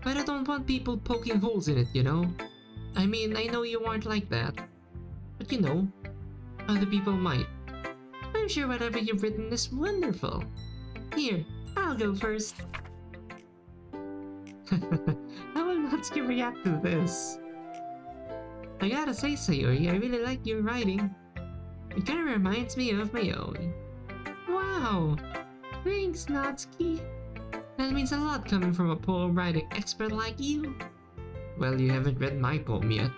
but I don't want people poking holes in it, you know? I mean, I know you aren't like that, but you know, other people might. I'm sure whatever you've written is wonderful. Here, I'll go first. How will Natsuki react to this? I gotta say, Sayori, I really like your writing. It kinda reminds me of my own. Wow! Thanks, Natsuki. That means a lot coming from a poem writing expert like you. Well, you haven't read my poem yet,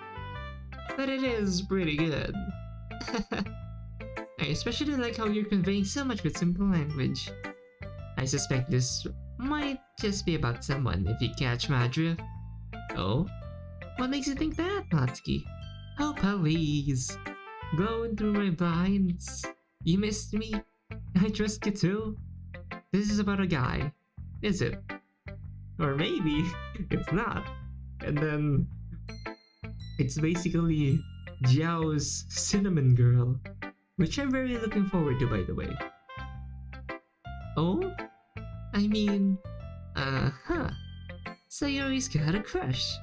but it is pretty good. I especially like how you're conveying so much with simple language. I suspect this might just be about someone, if you catch my drift. Oh? What makes you think that, Natsuki? Oh, please. Glowing through my blinds. You missed me. I trust you too. This is about a guy, is it? Or maybe it's not. And then it's basically Jiao's cinnamon girl, which I'm very looking forward to, by the way. Oh? I mean, Sayori's got a crush.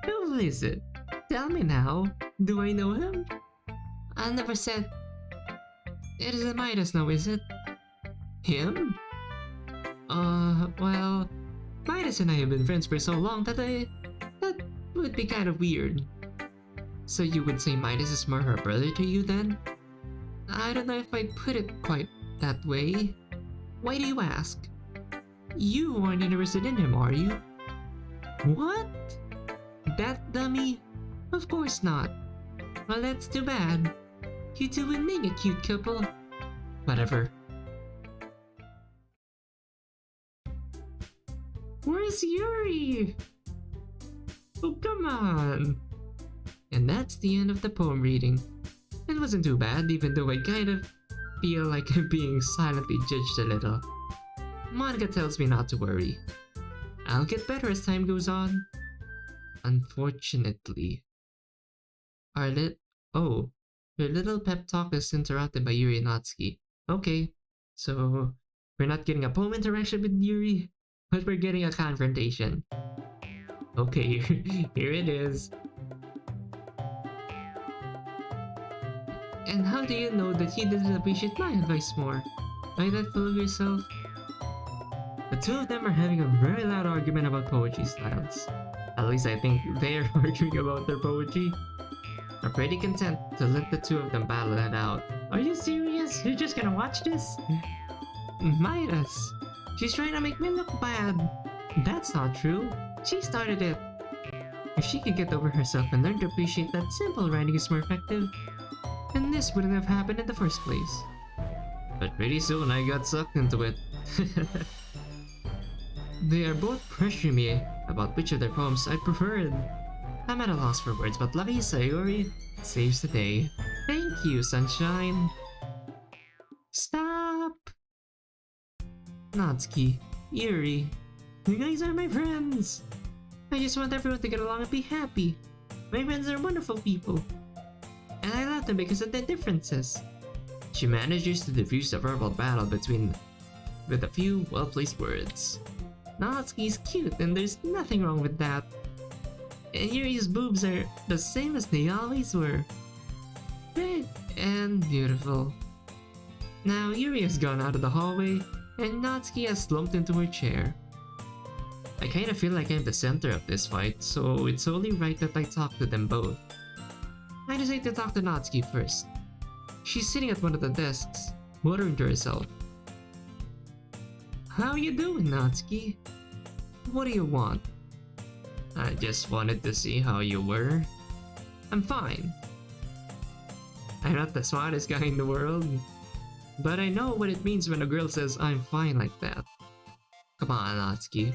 Who is it? Tell me now. Do I know him? I never said. It isn't Midas now, is it? Him? Well, Midas and I have been friends for so long that would be kind of weird. So you would say Midas is more her brother to you then? I don't know if I'd put it quite that way. Why do you ask? You aren't interested in him, are you? What? That dummy? Of course not. Well, that's too bad. You two would make a cute couple. Whatever. Where's Yuri? Oh, come on! And that's the end of the poem reading. It wasn't too bad, even though I kind of feel like I'm being silently judged a little. Monika tells me not to worry. I'll get better as time goes on. Unfortunately. Your little pep talk is interrupted by Yuri and Natsuki. Okay, so we're not getting a poem interaction with Yuri, but we're getting a confrontation. Okay, here it is. And how do you know that he didn't appreciate my advice more? By that full of yourself? The two of them are having a very loud argument about poetry styles. At least I think they're arguing about their poetry. I'm pretty content to let the two of them battle it out. Are you serious? You're just gonna watch this? Midas! She's trying to make me look bad. That's not true. She started it. If she could get over herself and learn to appreciate that simple writing is more effective, then this wouldn't have happened in the first place. But pretty soon I got sucked into it. They are both pressuring me about which of their poems I preferred. I'm at a loss for words, but lucky Sayori saves the day. Thank you, sunshine. Stop! Natsuki, Yuri, you guys are my friends. I just want everyone to get along and be happy. My friends are wonderful people, and I love them because of their differences. She manages to diffuse a verbal battle with a few well-placed words. Natsuki's cute, and there's nothing wrong with that. And Yuri's boobs are the same as they always were. Big and beautiful. Now Yuri has gone out of the hallway, and Natsuki has slumped into her chair. I kinda feel like I'm the center of this fight, so it's only right that I talk to them both. I decide to talk to Natsuki first. She's sitting at one of the desks, muttering to herself. How you doing, Natsuki? What do you want? I just wanted to see how you were. I'm fine. I'm not the smartest guy in the world, but I know what it means when a girl says I'm fine like that. Come on, Natsuki.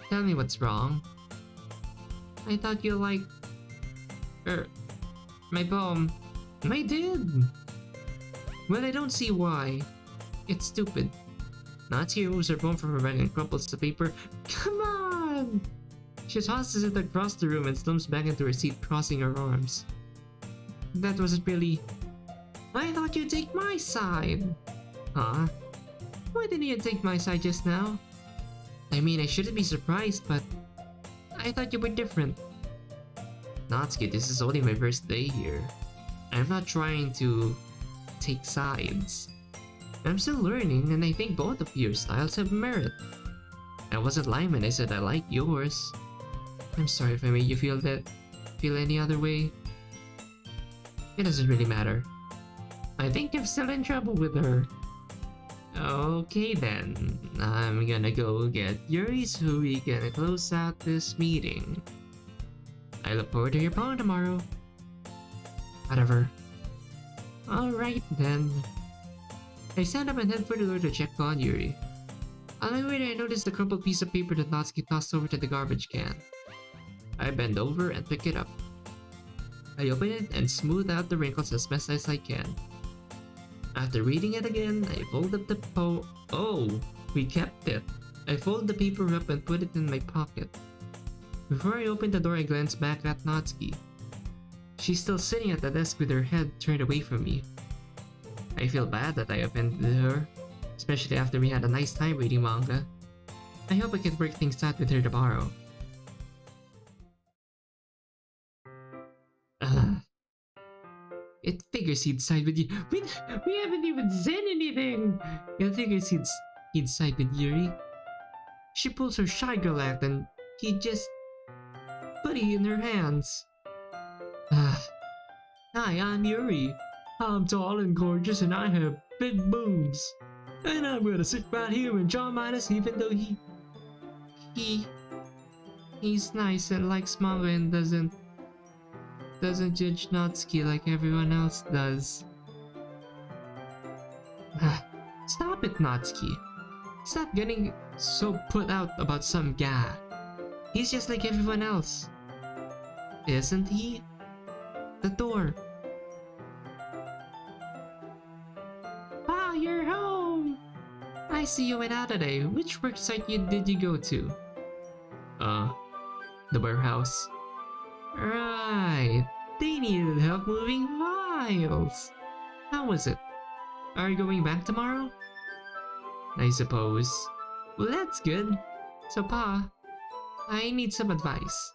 Tell me what's wrong. I thought you liked... my poem. I did! Well, I don't see why. It's stupid. Natsuki removes her poem from her bag and crumples the paper. Come on! She tosses it across the room and slumps back into her seat, crossing her arms. That wasn't really... I thought you'd take my side! Huh? Why didn't you take my side just now? I mean, I shouldn't be surprised, but... I thought you were different. Natsuki, this is only my first day here. I'm not trying to... take sides. I'm still learning, and I think both of your styles have merit. I wasn't lying when I said I like yours. I'm sorry if I made you feel any other way. It doesn't really matter. I think I'm still in trouble with her. Okay then, I'm gonna go get Yuri so we can close out this meeting. I look forward to your poem tomorrow. Whatever. Alright then. I stand up and head for the door to check on Yuri. On my way there, I notice the crumpled piece of paper that Natsuki tossed over to the garbage can. I bend over and pick it up. I open it and smooth out the wrinkles as best as I can. After reading it again, I fold up the Oh, we kept it. I fold the paper up and put it in my pocket. Before I open the door, I glance back at Natsuki. She's still sitting at the desk with her head turned away from me. I feel bad that I offended her, especially after we had a nice time reading manga. I hope I can work things out with her tomorrow. It figures he'd side with you. We haven't even said anything! It figures he'd side with Yuri. She pulls her shy girl act and he just put it in her hands. Hi, I'm Yuri. I'm tall and gorgeous and I have big boobs. And I'm gonna sit right here and draw minus even though he's nice and likes manga and doesn't judge Natsuki like everyone else does. Stop it, Natsuki. Stop getting so put out about some guy. He's just like everyone else. Isn't he? The door. Ah, you're home! I see you went out today. Which work site did you go to? The warehouse. Right. They needed help moving files. How was it? Are you going back tomorrow? I suppose. Well, that's good. So, Pa, I need some advice.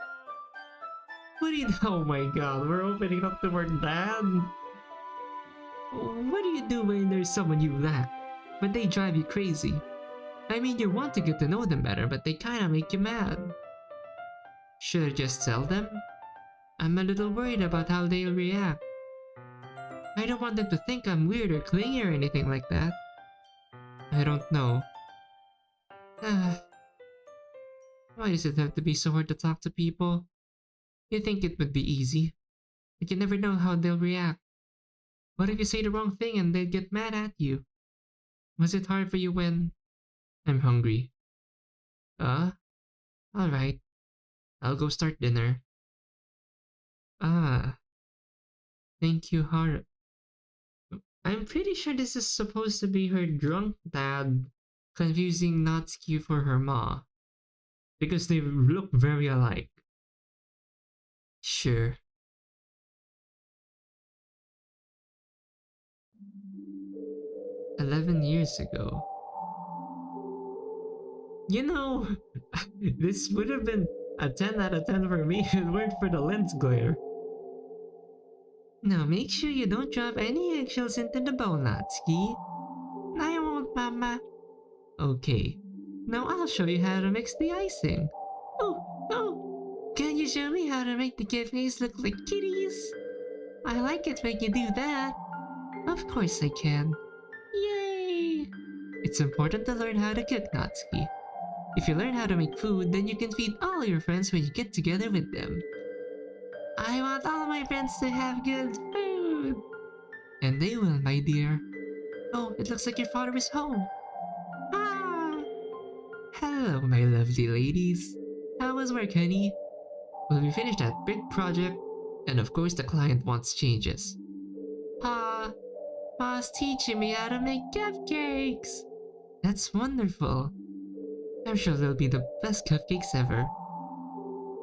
What do you know? Oh my god, we're opening up the word dad. What do you do when there's someone you like, but they drive you crazy? I mean, you want to get to know them better, but they kinda make you mad. Should I just tell them? I'm a little worried about how they'll react. I don't want them to think I'm weird or clingy or anything like that. I don't know. Why does it have to be so hard to talk to people? You think it would be easy, but you never know how they'll react. What if you say the wrong thing and they get mad at you? Was it hard for you when... I'm hungry. Alright. I'll go start dinner. Thank you, Har. I'm pretty sure this is supposed to be her drunk dad confusing Natsuki for her ma. Because they look very alike. Sure. "11 years ago. You know, this would have been a 10 out of 10 for me if it weren't for the lens glare. Now make sure you don't drop any eggshells into the bowl, Natsuki. I won't, Mama. Okay. Now I'll show you how to mix the icing. Oh! Can you show me how to make the cafes look like kitties? I like it when you do that. Of course I can. Yay! It's important to learn how to cook, Natsuki. If you learn how to make food, then you can feed all your friends when you get together with them. I want all my friends to have good food. And they will, my dear. Oh, it looks like your father is home. Ah! Hello, my lovely ladies. how was work, honey? Well, we finished that big project, and of course the client wants changes. Pa, Pa's teaching me how to make cupcakes! That's wonderful. I'm sure they'll be the best cupcakes ever.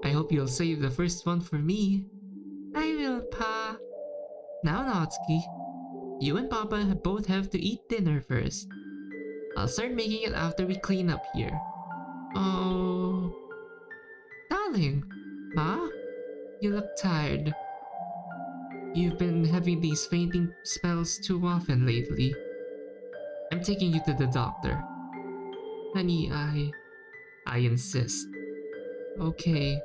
I hope you'll save the first one for me. I will, Pa. Now, Natsuki, you and Papa both have to eat dinner first. I'll start making it after we clean up here. Oh... Darling! Ma? You look tired. You've been having these fainting spells too often lately. I'm taking you to the doctor. Honey, I insist. Okay.